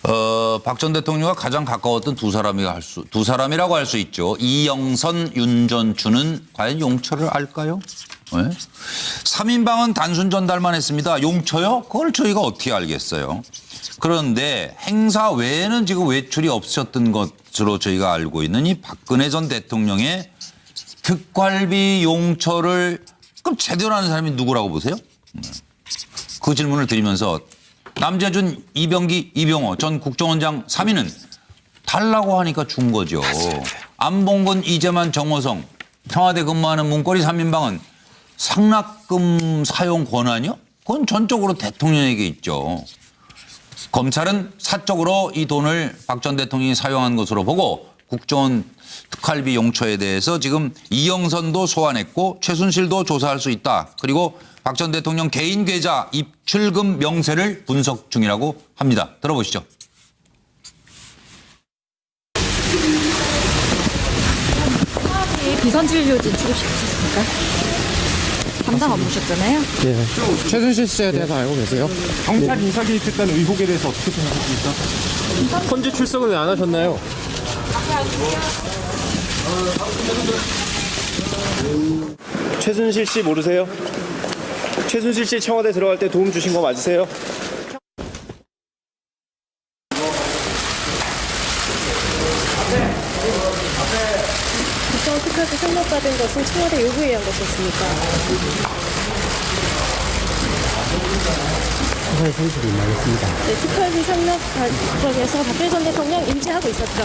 박 전 대통령과 가장 가까웠던 두 사람이라고 할 수 있죠. 이영선, 윤전추는 과연 용처를 알까요? 네? 3인방은 단순 전달만 했습니다. 용처요? 그걸 저희가 어떻게 알겠어요? 그런데 행사 외에는 지금 외출이 없으셨던 것으로 저희가 알고 있는 이 박근혜 전 대통령의 특활비 용처를 그럼 제대로 하는 사람이 누구라고 보세요? 그 질문을 드리면서 남재준, 이병기, 이병호 전 국정원장 3인은 달라고 하니까 준 거죠. 안봉근, 이재만, 정호성 청와대 근무하는 문고리 3인방은 상납금 사용 권한이요? 그건 전적으로 대통령에게 있죠. 검찰은 사적으로 이 돈을 박 전 대통령이 사용한 것으로 보고 국정원 특활비 용처에 대해서 지금 이영선도 소환했고 최순실도 조사할 수 있다. 그리고 박 전 대통령 개인 계좌 입출금 명세를 분석 중이라고 합니다. 들어보시죠. 비선진료진 출입시키셨습니까? 담당 업무셨잖아요. 네. 최순실 씨에 대해서 알고 계세요? 경찰 인사 개입했다는 의혹에 대해서 어떻게 생각하십니까? 현재 출석은 왜 안 하셨나요? 최순실 씨 모르세요? 최순실 씨 청와대 들어갈 때 도움 주신 거 맞으세요? 국정 특활비 상납받은 것은 청와대 요구에 의한 것이었습니까? 수사의 진실이 임하겠습니다. 네, 특활비 상납 과정에서 박근혜 전 대통령 인지하고 있었죠.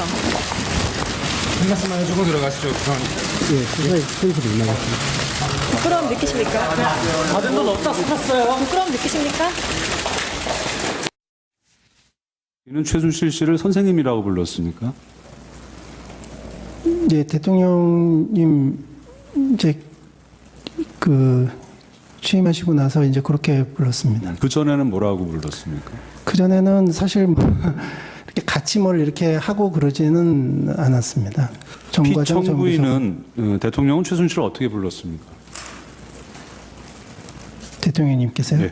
한 말씀만 해주고 들어가시죠. 예, 수사의 진실이 임하겠습니다. 부끄러움 느끼십니까? 받은 돈 없다 싶었어요. 부끄러움 느끼십니까? 이는 최순실 씨를 선생님이라고 불렀습니까? 네, 대통령님 이제 취임하시고 나서 이제 그렇게 불렀습니다. 그 전에는 뭐라고 불렀습니까? 그 전에는 사실 뭐 이렇게 같이 뭘 이렇게 하고 그러지는 않았습니다. 정과장 피청구인은 대통령은 최순실을 어떻게 불렀습니까? 대통령님께서요? 네.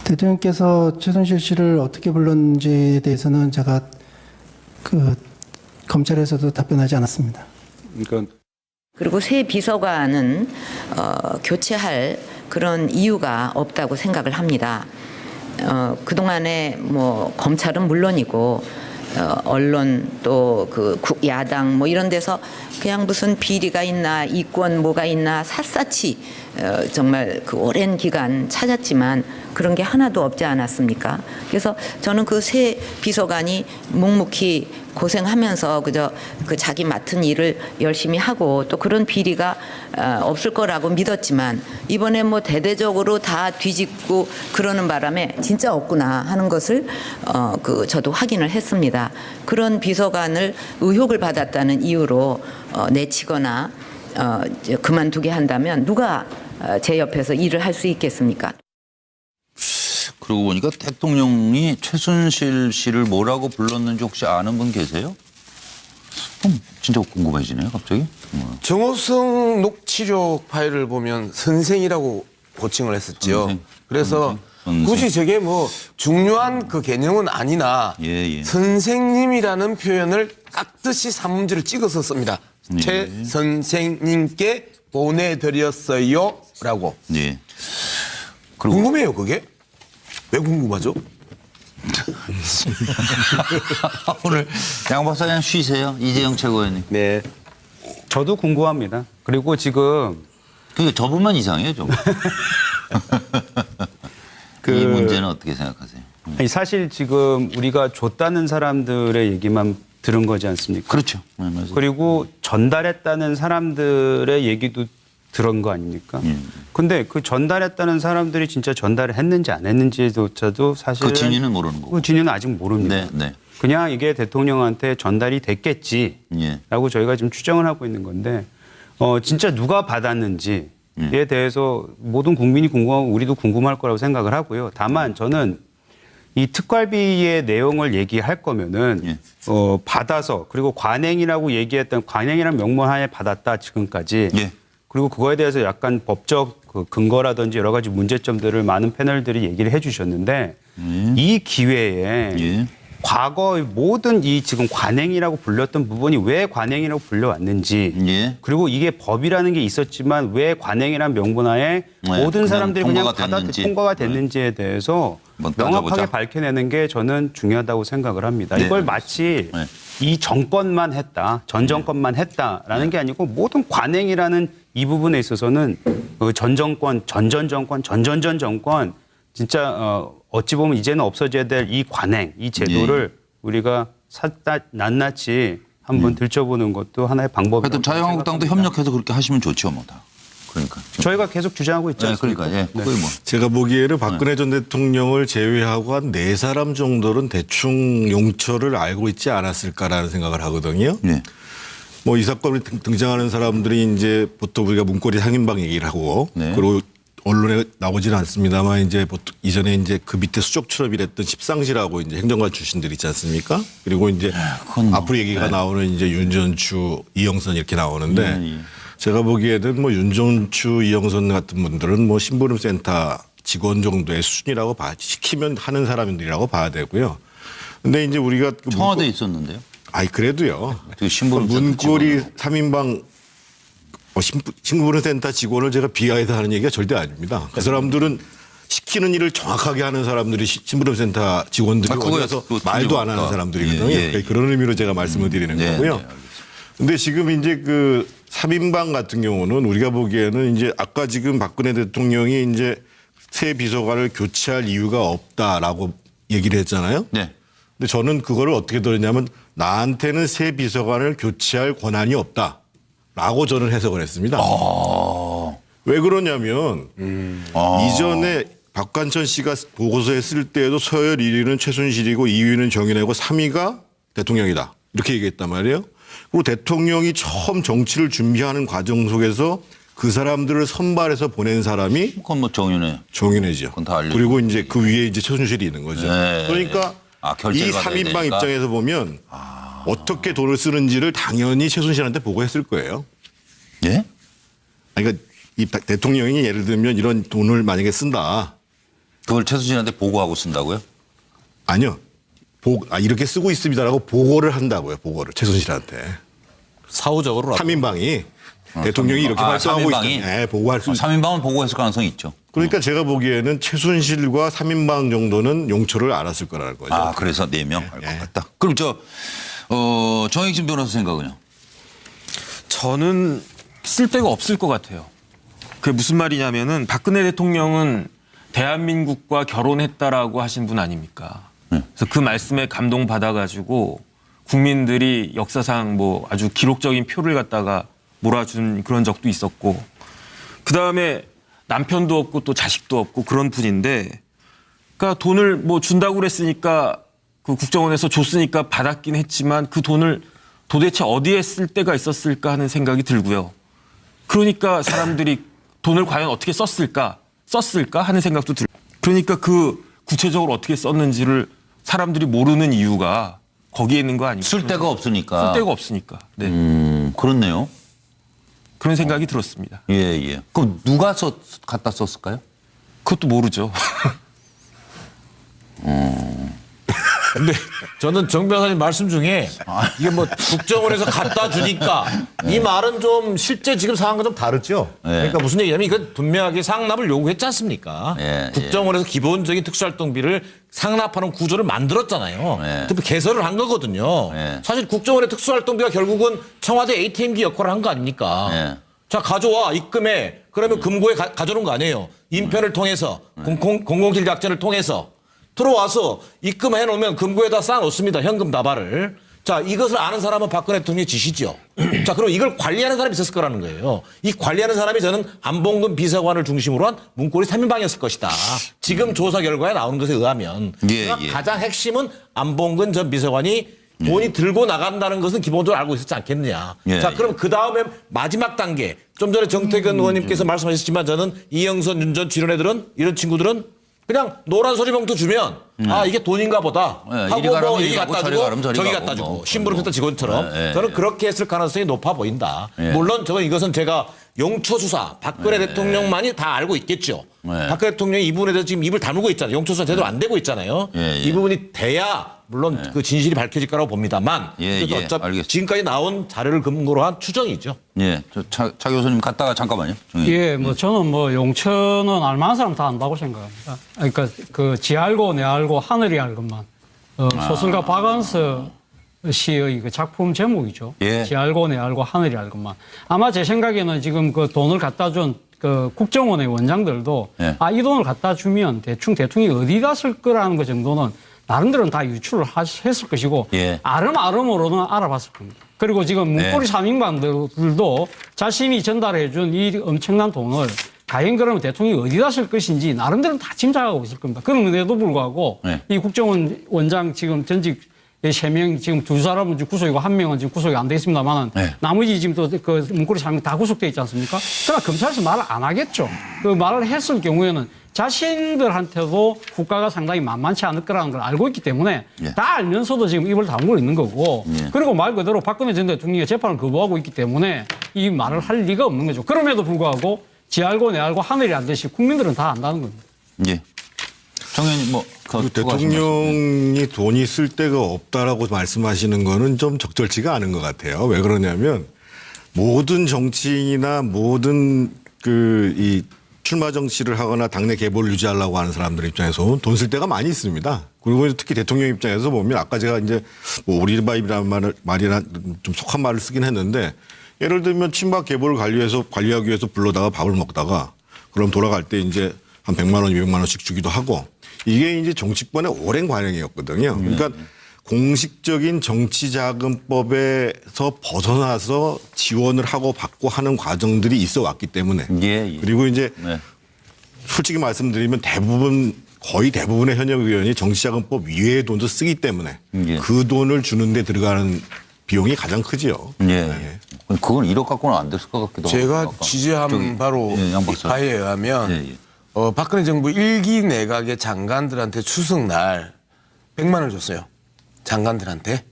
대통령께서 최순실 씨를 어떻게 불렀는지에 대해서는 제가 검찰에서도 답변하지 않았습니다. 그러니까 그리고 새 비서관은 교체할 그런 이유가 없다고 생각을 합니다. 그동안에 뭐 검찰은 물론이고 언론 또 그 야당 뭐 이런 데서 그냥 무슨 비리가 있나 이권 뭐가 있나 샅샅이 정말 그 오랜 기간 찾았지만 그런 게 하나도 없지 않았습니까? 그래서 저는 그 새 비서관이 묵묵히 고생하면서 그저 그 자기 맡은 일을 열심히 하고 또 그런 비리가 없을 거라고 믿었지만 이번에 뭐 대대적으로 다 뒤집고 그러는 바람에 진짜 없구나 하는 것을 저도 확인을 했습니다. 그런 비서관을 의혹을 받았다는 이유로 내치거나 그만두게 한다면 누가 제 옆에서 일을 할 수 있겠습니까? 그러고 보니까 대통령이 최순실 씨를 뭐라고 불렀는지 혹시 아는 분 계세요? 진짜 궁금해지네요, 갑자기. 정호성 녹취록 파일을 보면 선생이라고 고칭을 했었죠. 선생. 그래서 선생. 굳이 저게 뭐 중요한 그 개념은 아니나 예. 선생님이라는 표현을 깍듯이 산문지를 찍어서 씁니다. 예. 최 선생님께 보내드렸어요 라고. 예. 그리고 궁금해요, 그게? 왜 궁금하죠? 오늘 양 박사 그냥 쉬세요. 이재영 최고위원님. 네. 저도 궁금합니다. 그리고 지금 그러니까 저분만 이상해요, 좀. 이 문제는 어떻게 생각하세요? 아니, 사실 지금 우리가 줬다는 사람들의 얘기만 들은 거지 않습니까? 그렇죠. 네, 맞아요. 그리고 전달했다는 사람들의 얘기도 들은 거 아닙니까? 근데 그 전달했다는 사람들이 진짜 전달을 했는지 안 했는지조차도 사실은 그 진위는 모르는 거고. 그 진위는 아직 모릅니다. 네. 그냥 이게 대통령한테 전달이 됐겠지라고 예. 저희가 지금 추정을 하고 있는 건데 진짜 누가 받았는지에 대해서 모든 국민이 궁금하고 우리도 궁금할 거라고 생각을 하고요. 다만 저는 이 특활비의 내용을 얘기할 거면은 받아서 그리고 관행이라고 얘기했던 관행이라는 명문 하에 받았다 지금까지 그리고 그거에 대해서 약간 법적 그 근거라든지 여러 가지 문제점들을 많은 패널들이 얘기를 해 주셨는데 이 기회에 과거의 모든 이 지금 관행이라고 불렸던 부분이 왜 관행이라고 불려왔는지 예. 그리고 이게 법이라는 게 있었지만 왜 관행이란 명분하에 네, 모든 그냥 사람들이 그냥 통과가 됐는지. 통과가 됐는지에 대해서 한번 명확하게 따져보자. 밝혀내는 게 저는 중요하다고 생각을 합니다. 네. 이걸 마치 네. 이 정권만 했다, 전 정권만 했다라는 게 아니고 모든 관행이라는 이 부분에 있어서는 전 정권, 전전 정권, 전전전 정권 진짜 어찌 보면 이제는 없어져야 될 이 관행, 이 제도를 우리가 낱낱이 한번 들춰보는 것도 하나의 방법이라고 하여튼 자유한국당도 생각합니다. 협력해서 그렇게 하시면 좋죠, 뭐 다. 그러니까. 저희가 계속 주장하고 있지 네, 않습니까? 그러니까 예. 그게 뭐. 제가 보기에는 박근혜 전 대통령을 제외하고 한 4사람 정도는 대충 용처를 알고 있지 않았을까라는 생각을 하거든요. 네. 뭐 이 사건에 등장하는 사람들이 이제 보통 우리가 문고리 상인방 얘기를 하고 네. 그리고 언론에 나오지는 않습니다만 이제 보통 이전에 이제 그 밑에 수족처럼 일했던 십상시라고 이제 행정관 출신들 있지 않습니까? 그리고 이제 그건 뭐. 앞으로 얘기가 네. 나오는 이제 윤전추, 이영선 이렇게 나오는데 네, 예. 제가 보기에는 뭐 윤전추, 이영선 같은 분들은 뭐 심부름센터 직원 정도의 수준이라고 시키면 하는 사람들이라고 봐야 되고요. 근데 이제 우리가 그 청와대에 있었는데요. 아니 그래도요. 그 심부름센터 문고리 직원으로. 3인방 심부름센터 직원을 제가 비하해서 하는 얘기가 절대 아닙니다. 그 사람들은 시키는 일을 정확하게 하는 사람들이 심부름센터 직원들이 어디서 말도 안 하는 사람들이거든요. 예, 예. 그런 의미로 제가 말씀을 드리는 네, 거고요. 네, 근데 지금 이제 그 3인방 같은 경우는 우리가 보기에는 이제 아까 지금 박근혜 대통령이 이제 새 비서관을 교체할 이유가 없다라고 얘기를 했잖아요. 네. 근데 저는 그거를 어떻게 들었냐면 나한테는 새 비서관을 교체할 권한이 없다라고 저는 해석을 했습니다. 왜 그러냐면 이전에 박관천 씨가 보고서에 쓸 때에도 서열 1위는 최순실이고 2위는 정윤회고 3위가 대통령이다. 이렇게 얘기했단 말이에요. 그리고 대통령이 처음 정치를 준비하는 과정 속에서 그 사람들을 선발해서 보낸 사람이 그건 뭐 정윤회. 정윤회죠. 그건 다 알려주고. 그리고 이제 그 위에 이제 최순실이 있는 거죠. 네. 그러니까 결제를 이 받아야 3인방 되니까. 입장에서 보면 어떻게 돈을 쓰는지를 당연히 최순실한테 보고했을 거예요. 예? 그러니까 이 대통령이 예를 들면 이런 돈을 만약에 쓴다. 그걸 최순실한테 보고하고 쓴다고요? 아니요. 이렇게 쓰고 있습니다라고 보고를 한다고요. 보고를 최순실한테. 사후적으로 3인방이 대통령이 이렇게 활동하고 있다. 네, 보고할 수 있어요. 3인방은 보고했을 가능성이 있죠. 그러니까 제가 보기에는 최순실과 3인방 정도는 용처를 알았을 거라는 거죠. 아, 그래서 4명 알 것 같다. 그럼 정익진 변호사 생각은요? 저는 쓸데가 없을 것 같아요. 그게 무슨 말이냐면은 박근혜 대통령은 대한민국과 결혼했다라고 하신 분 아닙니까? 그래서 그 말씀에 감동받아가지고 국민들이 역사상 뭐 아주 기록적인 표를 갖다가 몰아준 그런 적도 있었고 그다음에 남편도 없고 또 자식도 없고 그런 분인데 그러니까 돈을 뭐 준다고 그랬으니까 그 국정원에서 줬으니까 받았긴 했지만 그 돈을 도대체 어디에 쓸 데가 있었을까 하는 생각이 들고요. 그러니까 사람들이 돈을 과연 어떻게 썼을까 하는 생각도 들고 그러니까 그 구체적으로 어떻게 썼는지를 사람들이 모르는 이유가 거기에 있는 거 아닙니까? 쓸 데가 없으니까. 쓸 데가 없으니까. 네. 그렇네요. 그런 생각이 들었습니다. 예, 예. 그럼 누가 갖다 썼을까요? 그것도 모르죠. 근데 저는 정 변호사님 말씀 중에 이게 뭐 국정원에서 갖다 주니까 이 말은 좀 실제 지금 상황과 좀 다르죠. 그러니까 무슨 얘기냐면 이건 분명하게 상납을 요구했지 않습니까? 예, 국정원에서 기본적인 특수활동비를 상납하는 구조를 만들었잖아요. 예. 특히 개설을 한 거거든요. 예. 사실 국정원의 특수활동비가 결국은 청와대 ATM기 역할을 한 거 아닙니까? 예. 자, 가져와, 입금해. 그러면 금고에 가져오는 거 아니에요. 인편을 통해서, 공공질 작전을 통해서 들어와서 입금해 놓으면 금고에다 쌓아 놓습니다. 현금 다발을. 자, 이것을 아는 사람은 박근혜 대통령의 지시죠. 자, 그럼 이걸 관리하는 사람이 있었을 거라는 거예요. 이 관리하는 사람이 저는 안봉근 비서관을 중심으로 한 문고리 3인방이었을 것이다. 지금 조사 결과에 나오는 것에 의하면. 예, 그러니까 예. 가장 핵심은 안봉근 전 비서관이 돈이 들고 나간다는 것은 기본적으로 알고 있었지 않겠느냐. 예, 자, 그럼 그 다음에 마지막 단계. 좀 전에 정태근 의원님께서 말씀하셨지만 저는 이영선, 윤전, 이런 애들은, 이런 친구들은 그냥 노란 소리 봉투 주면 아 이게 돈인가 보다 네, 하고 이리 가라면 뭐 이리 여기 가고 갖다 저리 주고 가라면 저리 저기 가고 갖다 주고 뭐 심부름센터 직원처럼 네, 네, 저는 네. 그렇게 했을 가능성이 높아 보인다. 네. 물론 이것은 제가 용처 수사 박근혜 대통령만이 다 알고 있겠죠. 네. 박근혜 대통령이 이 부분에 대해서 지금 입을 다물고 있잖아요. 용처 수사 제대로 안 되고 있잖아요. 예, 예. 이 부분이 돼야 물론 그 진실이 밝혀질 거라고 봅니다만 예, 그래도 예, 어차피 알겠습니다. 지금까지 나온 자료를 근거로 한 추정이죠. 예, 차 교수님 갔다가 잠깐만요. 예, 뭐 저는 뭐 용처는 알만한 사람 다 안다고 생각합니다. 그러니까 그 지 알고 내 알고 하늘이 알것만. 소설가 박완서 시의 그 작품 제목이죠. 예. 지 알고 내 알고 하늘이 알것만. 아마 제 생각에는 지금 그 돈을 갖다 준 그 국정원의 원장들도 예. 이 돈을 갖다 주면 대충 대통령이 어디다 쓸 거라는 것 정도는 나름대로는 다 유출을 했을 것이고 예. 아름아름으로는 알아봤을 겁니다. 그리고 지금 문고리 3인방들도 자신이 전달해 준 이 엄청난 돈을 과연 그러면 대통령이 어디다 쓸 것인지 나름대로 다 짐작하고 있을 겁니다. 그런데도 불구하고 네. 이 국정원 원장 지금 전직 3명 지금 2사람은 지금 구속이고 1명은 지금 구속이 안 돼 있습니다만 네. 나머지 지금 또 그 문고리 3명 다 구속돼 있지 않습니까? 그러나 검찰에서 말을 안 하겠죠. 그 말을 했을 경우에는 자신들한테도 국가가 상당히 만만치 않을 거라는 걸 알고 있기 때문에 예. 다 알면서도 지금 입을 다물고 있는 거고 예. 그리고 말 그대로 박근혜 전 대통령이 재판을 거부하고 있기 때문에 이 말을 할 리가 없는 거죠. 그럼에도 불구하고 지 알고 내 알고 하늘이 알듯이 국민들은 다 안다는 겁니다. 예. 정 의원님 그 대통령이 돈이 쓸 데가 없다라고 말씀하시는 거는 좀 적절치가 않은 것 같아요. 왜 그러냐면 모든 정치인이나 모든 이 출마 정치를 하거나 당내 계보를 유지하려고 하는 사람들 입장에서 돈 쓸 데가 많이 있습니다. 그리고 특히 대통령 입장에서 보면 아까 제가 이제 뭐 오리바이라는 말이나 좀 속한 말을 쓰긴 했는데 예를 들면 친박 계보를 관리하기 위해서 불러다가 밥을 먹다가 그럼 돌아갈 때 이제 한 100만 원, 200만 원씩 주기도 하고 이게 이제 정치권의 오랜 관행이었거든요. 그러니까 공식적인 정치자금법에서 벗어나서 지원을 하고 받고 하는 과정들이 있어 왔기 때문에 그리고 이제 솔직히 말씀드리면 거의 대부분의 현역 의원이 정치자금법 위외의 돈도 쓰기 때문에 그 돈을 주는데 들어가는 비용이 가장 크지요. 예. 그건 1억 갖고는 안 됐을 것 같기도 하고. 제가 취재한 바로 바에 의하면 박근혜 정부 1기 내각의 장관들한테 추석날 100만 원을 줬어요. 장관들한테.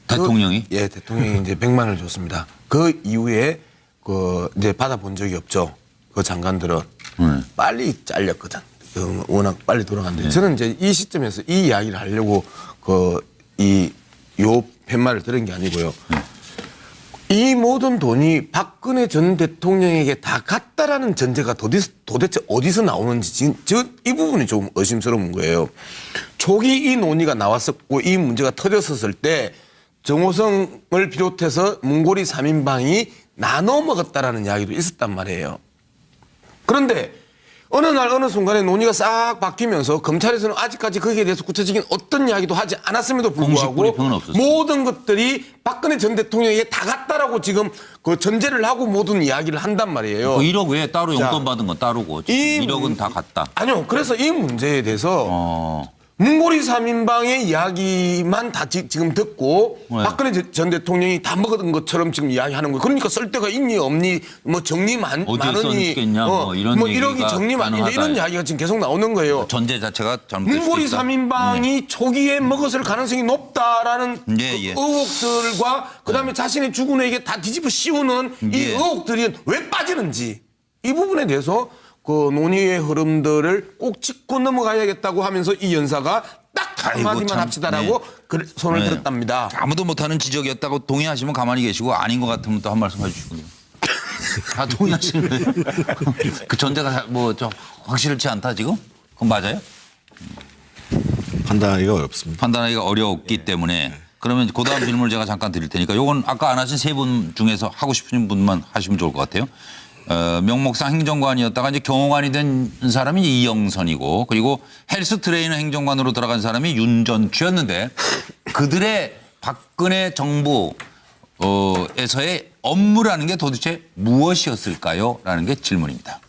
대통령이? 예, 대통령이 이제 100만 원을 줬습니다. 그 이후에 이제 받아본 적이 없죠. 그 장관들은 빨리 잘렸거든. 워낙 빨리 돌아갔는데 저는 이제 이 시점에서 이 이야기를 하려고 요 팻말을 들은 게 아니고요. 이 모든 돈이 박근혜 전 대통령에게 다 갔다라는 전제가 도대체 어디서 나오는지 지금 이 부분이 좀 의심스러운 거예요. 초기 이 논의가 나왔었고 이 문제가 터졌었을 때 정호성을 비롯해서 문고리 3인방이 나눠 먹었다라는 이야기도 있었단 말이에요. 그런데 어느 날 어느 순간에 논의가 싹 바뀌면서 검찰에서는 아직까지 거기에 대해서 구체적인 어떤 이야기도 하지 않았음에도 불구하고 모든 것들이 박근혜 전 대통령에게 다 갔다라고 지금 그 전제를 하고 모든 이야기를 한단 말이에요. 1억 외에 따로 용돈 받은 건 따로고 1억은 다 갔다. 아니요. 그래서 이 문제에 대해서 문고리 3인방의 이야기만 다 지금 듣고 박근혜 전 대통령이 다 먹은 것처럼 지금 이야기하는 거예요. 그러니까 쓸 데가 있니 없니 뭐 정리 많으니 뭐 이런 뭐 1억이 정리 많은데 이런 이야기가 지금 계속 나오는 거예요. 전제 자체가 잘못될 수 있다. 문고리 3인방이 초기에 먹었을 가능성이 높다라는 의혹들과 그다음에 자신의 주군에게 다 뒤집어 씌우는 이 의혹들이 왜 빠지는지 이 부분에 대해서 그 논의의 흐름들을 꼭 짚고 넘어가야겠다고 하면서 이 연사가 딱 한마디만 합시다라고 손을 들었답니다. 아무도 못하는 지적이었다고 동의하시면 가만히 계시고 아닌 것 같으면 또 한 말씀 해주시고요. 다 동의하시는 거예요? 그 전제가 뭐 좀 확실치 않다 지금? 그건 맞아요? 판단하기가 어렵습니다. 판단하기가 어렵기 때문에 그러면 그 다음 질문을 제가 잠깐 드릴 테니까 요건 아까 안 하신 세 분 중에서 하고 싶으신 분만 하시면 좋을 것 같아요. 명목상 행정관이었다가 이제 경호관이 된 사람이 이영선이고 그리고 헬스 트레이너 행정관으로 들어간 사람이 윤전추였는데 그들의 박근혜 정부에서의 업무라는 게 도대체 무엇이었을까요? 라는 게 질문입니다.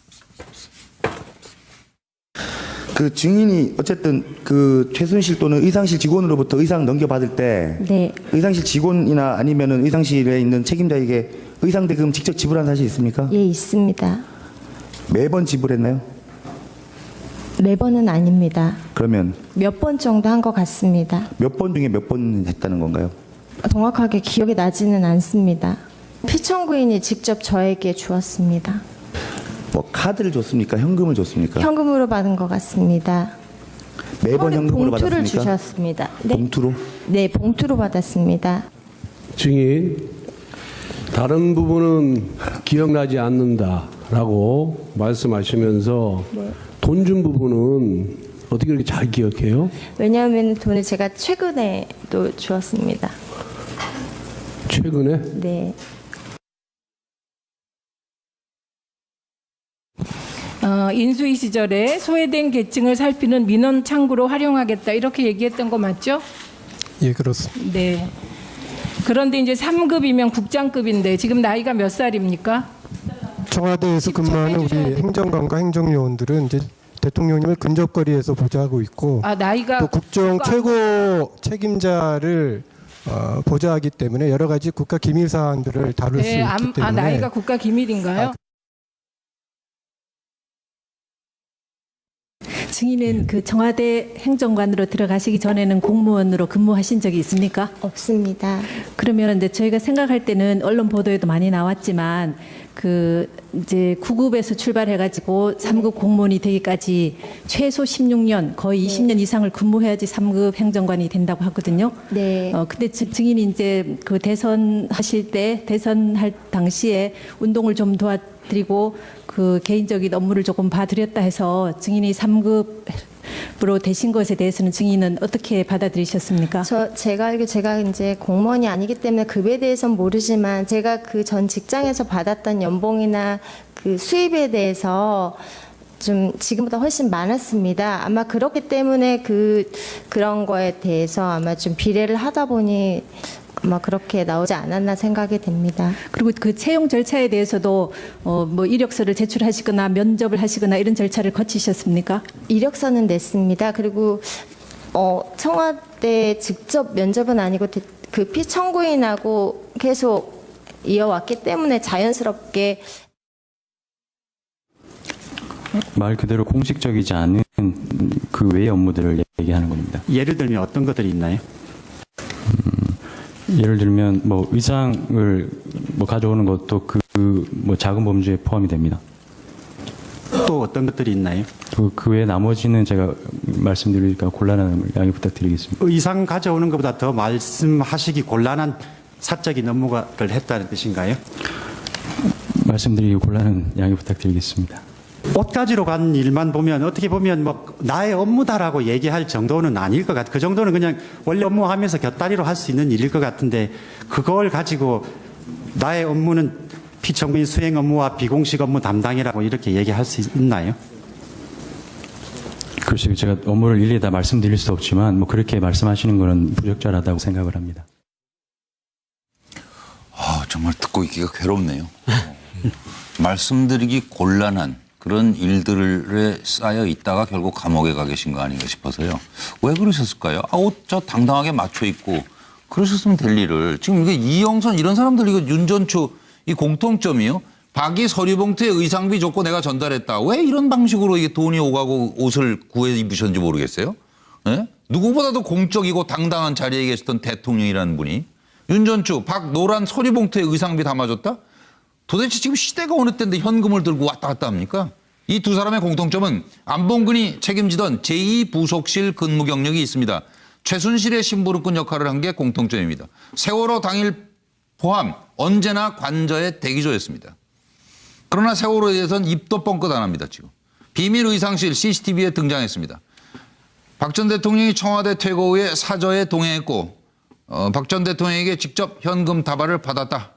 그 증인이 어쨌든 그 최순실 또는 의상실 직원으로부터 의상 넘겨받을 때 의상실 직원이나 아니면은 의상실에 있는 책임자에게 의상 대금 직접 지불한 사실이 있습니까? 예, 있습니다. 매번 지불했나요? 매번은 아닙니다. 그러면 몇 번 정도 한 것 같습니다. 몇 번 중에 몇 번 했다는 건가요? 정확하게 기억이 나지는 않습니다. 피청구인이 직접 저에게 주었습니다. 뭐 카드를 줬습니까? 현금을 줬습니까? 현금으로 받은 것 같습니다. 매번 현금으로 봉투를 받았습니까? 주셨습니다. 네. 봉투로? 네, 봉투로 받았습니다. 증인, 다른 부분은 기억나지 않는다라고 말씀하시면서 돈 준 부분은 어떻게 그렇게 잘 기억해요? 왜냐하면 돈을 제가 최근에도 주었습니다. 최근에? 네. 인수위 시절에 소외된 계층을 살피는 민원 창구로 활용하겠다 이렇게 얘기했던 거 맞죠? 예, 그렇습니다. 네. 그런데 이제 3급이면 국장급인데 지금 나이가 몇 살입니까? 청와대에서 근무하는 우리 행정관과 행정요원들은 이제 대통령님을 근접거리에서 보좌하고 있고 나이가 또 국정 최고 책임자를 보좌하기 때문에 여러 가지 국가 기밀 사항들을 다룰 수 있기 때문에 나이가 국가 기밀인가요? 증인은 그 청와대 행정관으로 들어가시기 전에는 공무원으로 근무하신 적이 있습니까? 없습니다. 그러면 이제 저희가 생각할 때는 언론 보도에도 많이 나왔지만 그 이제 9급에서 출발해가지고 3급 공무원이 되기까지 최소 16년 거의 20년 이상을 근무해야지 3급 행정관이 된다고 하거든요. 네. 근데 증인이 이제 그 대선하실 때 대선할 당시에 운동을 좀 도와드리고 그 개인적인 업무를 조금 봐드렸다 해서 증인이 3급으로 되신 것에 대해서는 증인은 어떻게 받아들이셨습니까? 제가 알기로 제가 이제 공무원이 아니기 때문에 급에 대해서는 모르지만 제가 그 전 직장에서 받았던 연봉이나 그 수입에 대해서 좀 지금보다 훨씬 많았습니다. 아마 그렇기 때문에 그런 거에 대해서 아마 좀 비례를 하다 보니 아마 그렇게 나오지 않았나 생각이 됩니다. 그리고 그 채용 절차에 대해서도 뭐 이력서를 제출하시거나 면접을 하시거나 이런 절차를 거치셨습니까? 이력서는 냈습니다. 그리고 청와대 직접 면접은 아니고 그 피청구인하고 계속 이어왔기 때문에 자연스럽게 말 그대로 공식적이지 않은 그 외의 업무들을 얘기하는 겁니다. 예를 들면 어떤 것들이 있나요? 예를 들면 뭐 의상을 뭐 가져오는 것도 뭐 작은 범주에 포함이 됩니다. 또 어떤 것들이 있나요? 그 외에 나머지는 제가 말씀드리니까 곤란한 양해 부탁드리겠습니다. 의상 가져오는 것보다 더 말씀하시기 곤란한 사적인 업무를 했다는 뜻인가요? 말씀드리기 곤란한 양해 부탁드리겠습니다. 옷 가지러 간 일만 보면 어떻게 보면 뭐 나의 업무다라고 얘기할 정도는 아닐 것 같아요. 그 정도는 그냥 원래 업무하면서 곁다리로 할 수 있는 일일 것 같은데 그걸 가지고 나의 업무는 피청구인 수행 업무와 비공식 업무 담당이라고 이렇게 얘기할 수 있나요? 글쎄요, 제가 업무를 일일이 다 말씀드릴 수 없지만 뭐 그렇게 말씀하시는 거는 부적절하다고 생각을 합니다. 정말 듣고 있기가 괴롭네요. 말씀드리기 곤란한 그런 일들에 쌓여 있다가 결국 감옥에 가 계신 거 아닌가 싶어서요. 왜 그러셨을까요? 옷 저 당당하게 맞춰 입고 그러셨으면 될 일을. 지금 이게 이영선 이런 사람들 이거 윤전추 이 공통점이요. 박이 서류봉투에 의상비 줬고 내가 전달했다. 왜 이런 방식으로 이게 돈이 오가고 옷을 구해 입으셨는지 모르겠어요. 네? 누구보다도 공적이고 당당한 자리에 계셨던 대통령이라는 분이 윤전추 박 노란 서류봉투에 의상비 담아줬다? 도대체 지금 시대가 어느 때인데 현금을 들고 왔다 갔다 합니까? 이 두 사람의 공통점은 안봉근이 책임지던 제2부속실 근무 경력이 있습니다. 최순실의 심부름꾼 역할을 한 게 공통점입니다. 세월호 당일 포함 언제나 관저의 대기조였습니다. 그러나 세월호에 대해서는 입도 뻥끗 안 합니다. 지금. 비밀 의상실 CCTV에 등장했습니다. 박 전 대통령이 청와대 퇴거 후에 사저에 동행했고 박 전 대통령에게 직접 현금 다발을 받았다.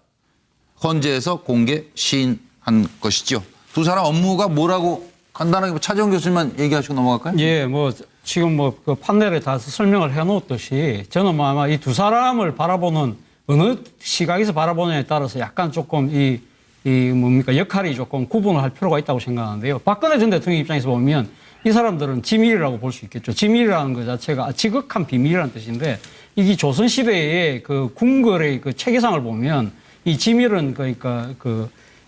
헌재에서 공개 시인한 것이죠. 두 사람 업무가 뭐라고 간단하게 차재원 교수님만 얘기하시고 넘어갈까요? 예, 뭐 지금 뭐 그 판넬에 다 설명을 해놓았듯이 저는 뭐 아마 이 두 사람을 바라보는 어느 시각에서 바라보느냐에 따라서 약간 조금 이 뭡니까 역할이 조금 구분을 할 필요가 있다고 생각하는데요. 박근혜 전 대통령 입장에서 보면 이 사람들은 지밀이라고 볼 수 있겠죠. 지밀이라는 것 자체가 지극한 비밀이라는 뜻인데 이게 조선시대의 그 궁궐의 그 체계상을 보면 이 지밀은 그러니까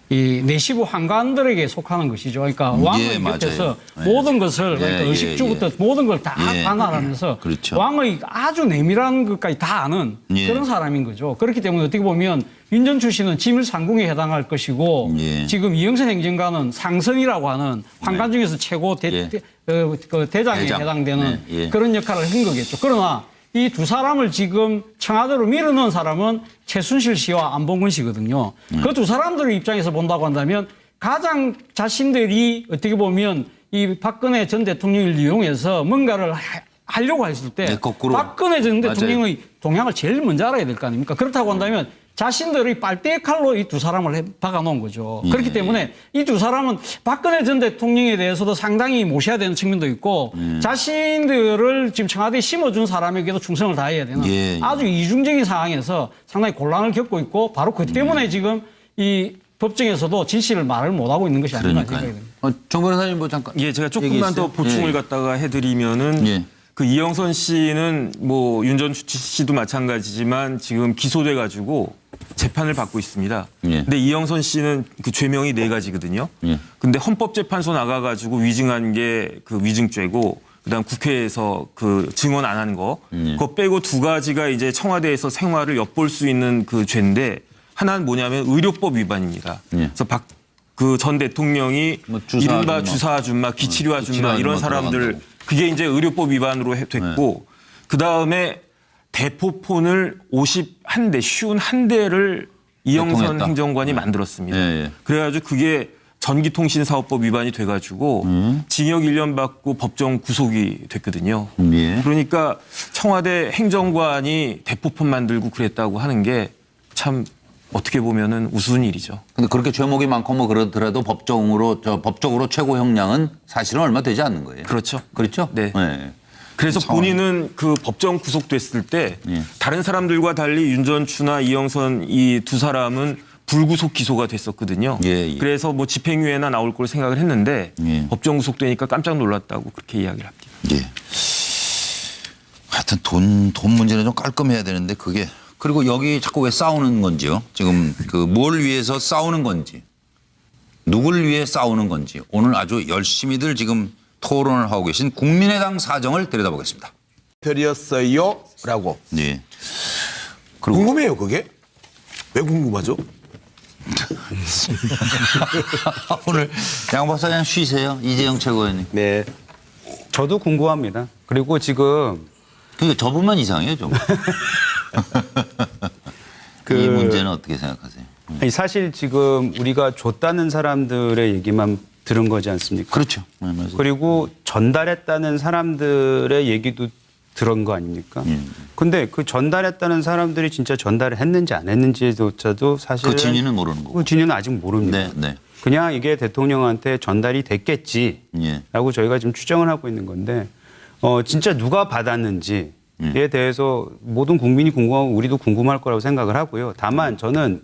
이 내시부 황관들에게 속하는 것이죠. 그러니까 왕의 곁에서 모든 것을 그러니까 의식주부터 모든 걸 다 관할하면서 그렇죠. 왕의 아주 내밀한 것까지 다 아는 그런 사람인 거죠. 그렇기 때문에 어떻게 보면 윤전추 씨는 지밀상궁에 해당할 것이고 지금 이영선 행정관은 상선이라고 하는 황관 중에서 최고 대장에 해당되는 그런 역할을 한 거겠죠. 그러나 이 두 사람을 지금 청와대로 밀어넣은 사람은 최순실 씨와 안봉근 씨거든요. 그 두 사람들의 입장에서 본다고 한다면 가장 자신들이 어떻게 보면 이 박근혜 전 대통령을 이용해서 뭔가를 하려고 했을 때 박근혜 전 대통령의 동향을 제일 먼저 알아야 될 거 아닙니까? 그렇다고 한다면 자신들의 빨대의 칼로 이 두 사람을 박아놓은 거죠. 그렇기 때문에 이 두 사람은 박근혜 전 대통령에 대해서도 상당히 모셔야 되는 측면도 있고 자신들을 지금 청와대에 심어준 사람에게도 충성을 다해야 되는 아주 이중적인 상황에서 상당히 곤란을 겪고 있고 바로 그 때문에 지금 이 법정에서도 진실을 말을 못하고 있는 것이 아닌가 생각이 듭니다. 정 변호사님 뭐 잠깐. 예, 제가 조금만 더 보충을 갖다가 해드리면은 그 이영선 씨는 뭐 윤전추 씨도 마찬가지지만 지금 기소돼 가지고 재판을 받고 있습니다. 근데 이영선 씨는 그 죄명이 4가지거든요. 근데 헌법재판소 나가 가지고 위증한 게 그 위증죄고 그다음 국회에서 그 증언 안 한 거. 그거 빼고 2가지가 이제 청와대에서 생활을 엿볼 수 있는 그 죄인데 하나는 뭐냐면 의료법 위반입니다. 그래서 그 전 대통령이 뭐 이른바 주사 아줌마, 기치료 아줌마 이런 사람들 그게 이제 의료법 위반으로 됐고 그다음에 대포폰을 51대, 51대를 이영선 행정관이 만들었습니다. 그래가지고 그게 전기통신사업법 위반이 돼가지고 징역 1년 받고 법정 구속이 됐거든요. 그러니까 청와대 행정관이 대포폰 만들고 그랬다고 하는 게 참 어떻게 보면은 우스운 일이죠. 근데 그렇게 죄목이 많고 뭐 그러더라도 법적으로 최고 형량은 사실은 얼마 되지 않는 거예요. 그렇죠. 그렇죠? 네. 그래서 본인은 그 법정 구속됐을 때 다른 사람들과 달리 윤전추나 이영선 이 두 사람은 불구속 기소가 됐었거든요. 그래서 뭐 집행유예나 나올 걸 생각을 했는데 법정 구속되니까 깜짝 놀랐다고 그렇게 이야기를 합니다. 하여튼 돈 문제는 좀 깔끔해야 되는데 그게 그리고 여기 자꾸 왜 싸우는 건지요? 지금 그 뭘 위해서 싸우는 건지 누굴 위해 싸우는 건지 오늘 아주 열심히들 지금 토론을 하고 계신 국민의당 사정을 들여다보겠습니다. 별이었어요? 라고. 궁금해요, 그게? 왜 궁금하죠? 오늘 양 박사장 쉬세요. 이재영 최고위원님. 네. 저도 궁금합니다. 그리고 지금. 그러니까 저분만 이상해요, 좀. 이 문제는 어떻게 생각하세요? 아니, 사실 지금 우리가 줬다는 사람들의 얘기만 들은 거지 않습니까? 그렇죠. 그리고 전달했다는 사람들의 얘기도 들은 거 아닙니까? 근데 그 전달했다는 사람들이 진짜 전달을 했는지 안 했는지조차도 사실 그 진위는 모르는 거고. 그 진위는 아직 모릅니다. 그냥 이게 대통령한테 전달이 됐겠지라고 저희가 지금 추정을 하고 있는 건데 진짜 누가 받았는지에 대해서 모든 국민이 궁금하고 우리도 궁금할 거라고 생각을 하고요. 다만 저는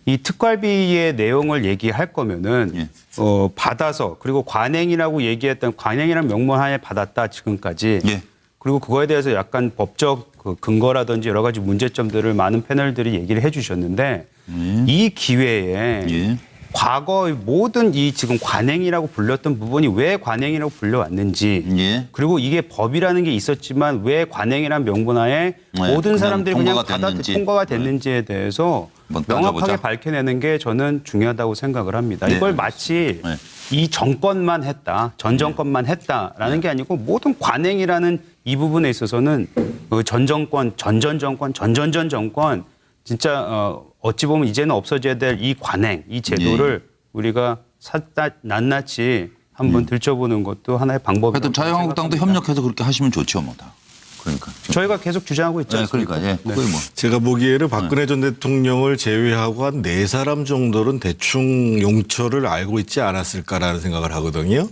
이 특활비의 내용을 얘기할 거면은 받아서 그리고 관행이라고 얘기했던 관행이라는 명문 하에 받았다 지금까지 그리고 그거에 대해서 약간 법적 그 근거라든지 여러 가지 문제점들을 많은 패널들이 얘기를 해 주셨는데 이 기회에 과거의 모든 이 지금 관행이라고 불렸던 부분이 왜 관행이라고 불려왔는지 그리고 이게 법이라는 게 있었지만 왜 관행이라는 명분하에 모든 사람들이 그냥 통과가 됐는지에 대해서 명확하게 밝혀내는 게 저는 중요하다고 생각을 합니다. 이걸 마치 이 정권만 했다, 전 정권만 했다라는 게 아니고 모든 관행이라는 이 부분에 있어서는 전 정권, 전전 정권, 전전전 정권 진짜 어찌 보면 이제는 없어져야 될 이 관행, 이 제도를 우리가 낱낱이 한번 들춰보는 것도 하나의 방법이라고 하여튼 자유한국당도 협력해서 그렇게 하시면 좋죠, 뭐 다. 그러니까 저희가 계속 주장하고 있지 않습니까? 제가 보기에는 박근혜 전 대통령을 제외하고 한 4사람 정도는 대충 용처를 알고 있지 않았을까라는 생각을 하거든요.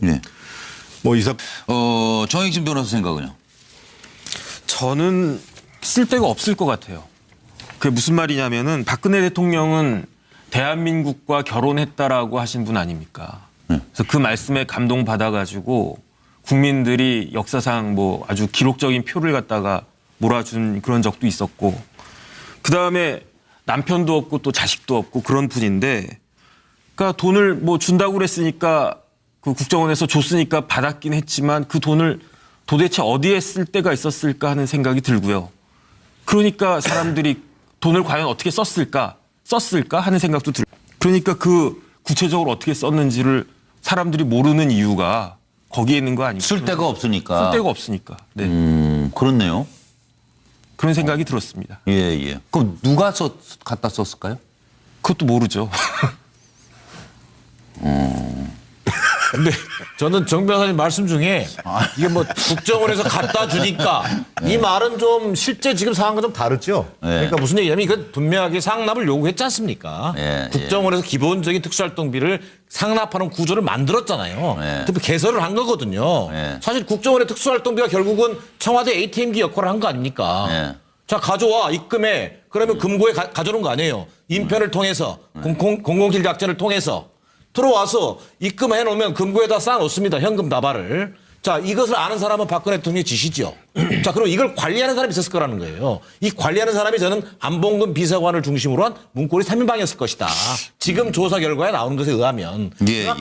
뭐 정익진 변호사 생각은요? 저는 쓸데가 없을 것 같아요. 그게 무슨 말이냐면은 박근혜 대통령은 대한민국과 결혼했다라고 하신 분 아닙니까? 그래서 그 말씀에 감동받아가지고 국민들이 역사상 뭐 아주 기록적인 표를 갖다가 몰아준 그런 적도 있었고 그다음에 남편도 없고 또 자식도 없고 그런 분인데 그러니까 돈을 뭐 준다고 그랬으니까 그 국정원에서 줬으니까 받았긴 했지만 그 돈을 도대체 어디에 쓸 데가 있었을까 하는 생각이 들고요. 그러니까 사람들이 돈을 과연 어떻게 썼을까 하는 생각도 들고. 그러니까 그 구체적으로 어떻게 썼는지를 사람들이 모르는 이유가 거기에 있는 거 아닙니까? 쓸 데가 없으니까. 쓸 데가 없으니까. 네. 그렇네요. 그런 생각이 들었습니다. 예. 그럼 누가 갖다 썼을까요? 그것도 모르죠. 근데 저는 정 변호사님 말씀 중에 이게 뭐 국정원에서 갖다 주니까 이 말은 좀 실제 지금 상황과 좀 다르죠. 그러니까 무슨 얘기냐면 이건 분명하게 상납을 요구했지 않습니까? 국정원에서 기본적인 특수활동비를 상납하는 구조를 만들었잖아요. 특히 개설을 한 거거든요. 사실 국정원의 특수활동비가 결국은 청와대 ATM기 역할을 한 거 아닙니까? 자, 가져와 입금해. 그러면 금고에 가져오는 거 아니에요. 인편을 통해서 공공질 작전을 통해서 들어와서 입금해 놓으면 금고에다 쌓아 놓습니다. 현금 다발을. 자, 이것을 아는 사람은 박근혜 대통령의 지시죠. 자, 그럼 이걸 관리하는 사람이 있었을 거라는 거예요. 이 관리하는 사람이 저는 안봉근 비서관을 중심으로 한 문고리 3인방이었을 것이다. 지금 조사 결과에 나오는 것에 의하면.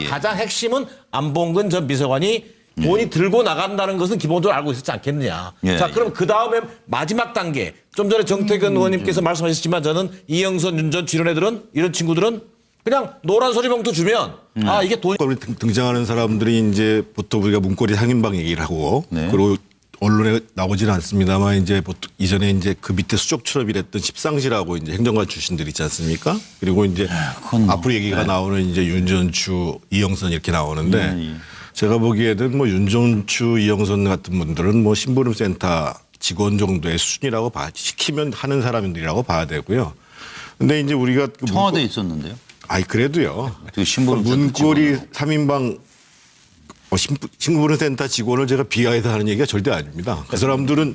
가장 핵심은 안봉근 전 비서관이 돈이 들고 나간다는 것은 기본적으로 알고 있었지 않겠느냐. 자, 그럼 그 다음에 마지막 단계. 좀 전에 정태근 의원님께서 말씀하셨지만 저는 이영선, 윤전 이런 애들은, 이런 친구들은 그냥 노란 소리 봉투 주면 아 이게 돈 등장하는 사람들이 이제 보통 우리가 문고리 상인방 얘기를 하고 그리고 언론에 나오지는 않습니다만 이제 보통 이전에 이제 그 밑에 수족처럼 일했던 십상시라고 이제 행정관 출신들 있지 않습니까? 그리고 이제 앞으로 얘기가 나오는 이제 윤전추, 이영선 이렇게 나오는데 제가 보기에는 뭐 윤전추, 이영선 같은 분들은 뭐 심부름센터 직원 정도의 수준이라고 시키면 하는 사람들이라고 봐야 되고요. 근데 이제 우리가 청와대에 있었는데요. 아니 그래도요. 문고리 3인방 심부름센터 직원을 제가 비하해서 하는 얘기가 절대 아닙니다. 그 사람들은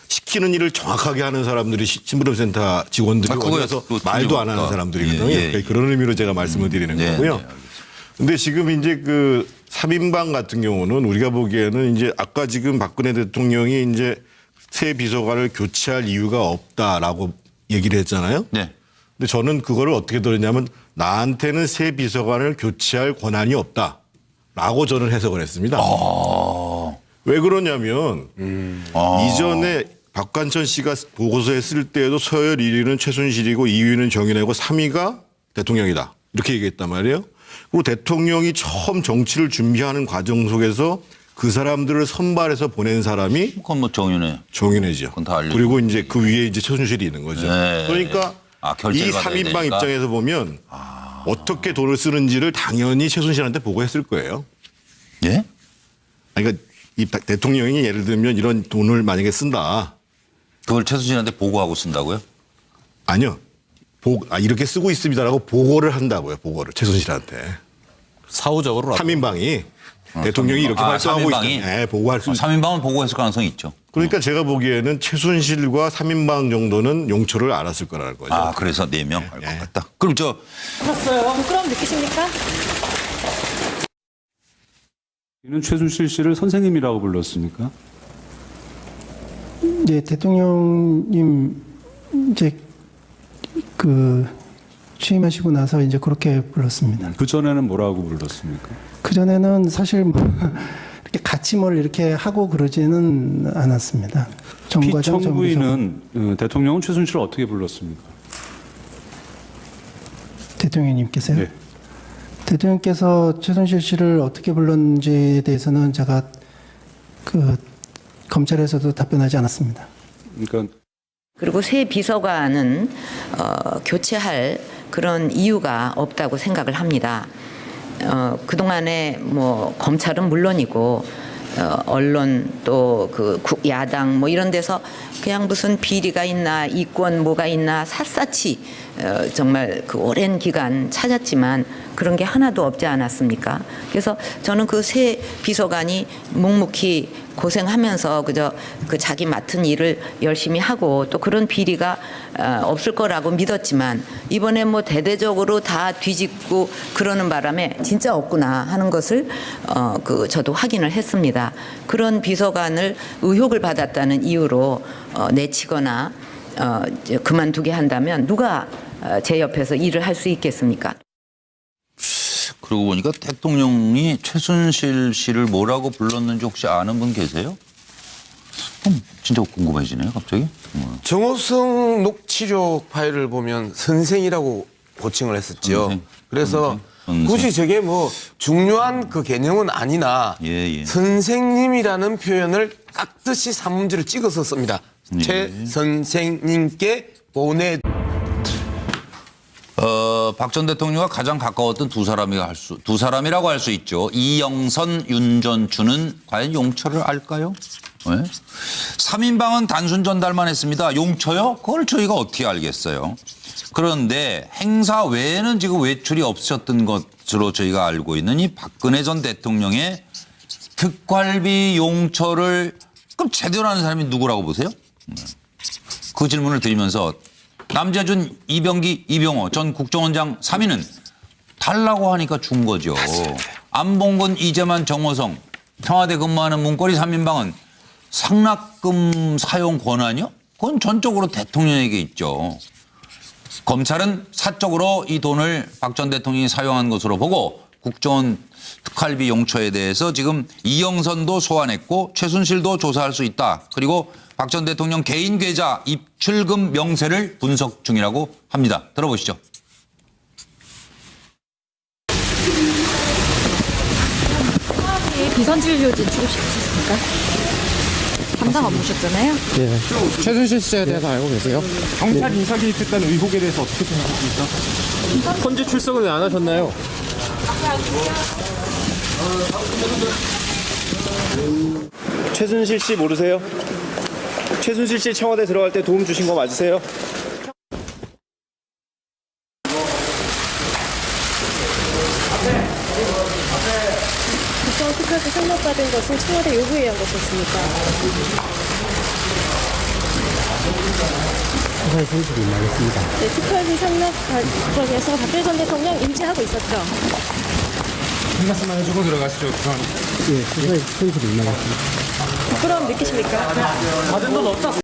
시키는 일을 정확하게 하는 사람들이 심부름센터 직원들이 어디서 말도 안 하는 사람들이거든요. 그런 의미로 제가 말씀을 드리는 거고요. 근데 지금 이제 그 3인방 같은 경우는 우리가 보기에는 이제 아까 지금 박근혜 대통령이 이제 새 비서관을 교체할 이유가 없다라고 얘기를 했잖아요. 근데 저는 그거를 어떻게 들었냐면 나한테는 새 비서관을 교체할 권한이 없다라고 저는 해석을 했습니다. 왜 그러냐면 이전에 박관천 씨가 보고서에 쓸 때에도 서열 1위는 최순실이고 2위는 정윤회고 3위가 대통령이다. 이렇게 얘기했단 말이에요. 그리고 대통령이 처음 정치를 준비하는 과정 속에서 그 사람들을 선발해서 보낸 사람이 그건 뭐 정윤회죠. 그리고 이제 그 위에 이제 최순실이 있는 거죠. 그러니까 이 3인방 입장에서 보면 어떻게 돈을 쓰는지를 당연히 최순실한테 보고했을 거예요. 예? 그러니까 이 대통령이 예를 들면 이런 돈을 만약에 쓴다. 그걸 최순실한테 보고하고 쓴다고요? 아니요. 이렇게 쓰고 있습니다라고 보고를 한다고요. 보고를 최순실한테. 사후적으로 3인방이 대통령이 이렇게 발표하고 있다. 보고할 수 3인방은 보고했을 가능성이 있죠. 그러니까 제가 보기에는 최순실과 3인방 정도는 용처를 알았을 거라는 거죠. 아, 그래서 4명 알 것 같다. 그럼 하셨어요. 부끄러움 느끼십니까? 이는 최순실 씨를 선생님이라고 불렀습니까? 네, 대통령님 이제 그 취임하시고 나서 이제 그렇게 불렀습니다. 그 전에는 뭐라고 불렀습니까? 그 전에는 사실 뭐 이렇게 같이 뭘 이렇게 하고 그러지는 않았습니다. 피청구인은 대통령은 최순실을 어떻게 불렀습니까? 대통령님께서요? 네. 대통령께서 최순실 씨를 어떻게 불렀는지에 대해서는 제가 그 검찰에서도 답변하지 않았습니다. 그러니까 그리고 새 비서관은 교체할 그런 이유가 없다고 생각을 합니다. 그동안에 뭐 검찰은 물론이고 언론 또 그 야당 뭐 이런 데서 그냥 무슨 비리가 있나 이권 뭐가 있나 샅샅이 정말 그 오랜 기간 찾았지만 그런 게 하나도 없지 않았습니까? 그래서 저는 그 새 비서관이 묵묵히 고생하면서 그저 그 자기 맡은 일을 열심히 하고 또 그런 비리가 없을 거라고 믿었지만 이번에 뭐 대대적으로 다 뒤집고 그러는 바람에 진짜 없구나 하는 것을 그 저도 확인을 했습니다. 그런 비서관을 의혹을 받았다는 이유로 내치거나 그만두게 한다면 누가 제 옆에서 일을 할 수 있겠습니까? 그러고 보니까 대통령이 최순실 씨를 뭐라고 불렀는지 혹시 아는 분 계세요? 진짜 궁금해지네요, 갑자기. 정호성 녹취록 파일을 보면 선생이라고 고칭을 했었죠. 그래서 굳이 저게 뭐 중요한 그 개념은 아니나 선생님이라는 표현을 깍듯이 산문지를 찍어서 씁니다. 최 선생님께 보내. 박 전 대통령과 가장 가까웠던 두 사람이라고 할 수 있죠. 이영선, 윤전추는 과연 용처를 알까요? 네? 3인방은 단순 전달만 했습니다. 용처요? 그걸 저희가 어떻게 알겠어요? 그런데 행사 외에는 지금 외출이 없으셨던 것으로 저희가 알고 있는 이 박근혜 전 대통령의 특활비 용처를 그럼 제대로 하는 사람이 누구라고 보세요? 그 질문을 드리면서 남재준, 이병기, 이병호 전 국정원장 3인은 달라고 하니까 준 거죠. 안봉근, 이재만, 정호성 청와대 근무하는 문고리 3인방은 상납금 사용 권한이요? 그건 전적으로 대통령에게 있죠. 검찰은 사적으로 이 돈을 박 전 대통령이 사용한 것으로 보고 국정원 특활비 용처에 대해서 지금 이영선도 소환했고 최순실도 조사할 수 있다. 그리고 박 전 대통령 개인 계좌 입출금 명세를 분석 중이라고 합니다. 들어보시죠. 비선진료진 출입시키셨습니까? 담당 업무셨잖아요. 예. 최순실 씨에 대해서 알고 계세요? 경찰 인사 개입했다는 의혹에 대해서 어떻게 생각하십니까? 현재 출석은 왜 안 하셨나요? 최순실 씨 모르세요? 최순실 씨 청와대 들어갈 때 도움 주신 거 맞으세요? 국정원 특활비 상납받은 것은 청와대 요구에 의한 것이었습니까? 수사에 진실이 임하겠습니다. 네, 특활비 상납 과정에서 박근혜 전 대통령 인지하고 있었죠. 한 말씀만 해주고 들어가시죠. 예, 수사에 진실이 임하겠습니다. 부끄러움 느끼십니까? 받은 돈 없다.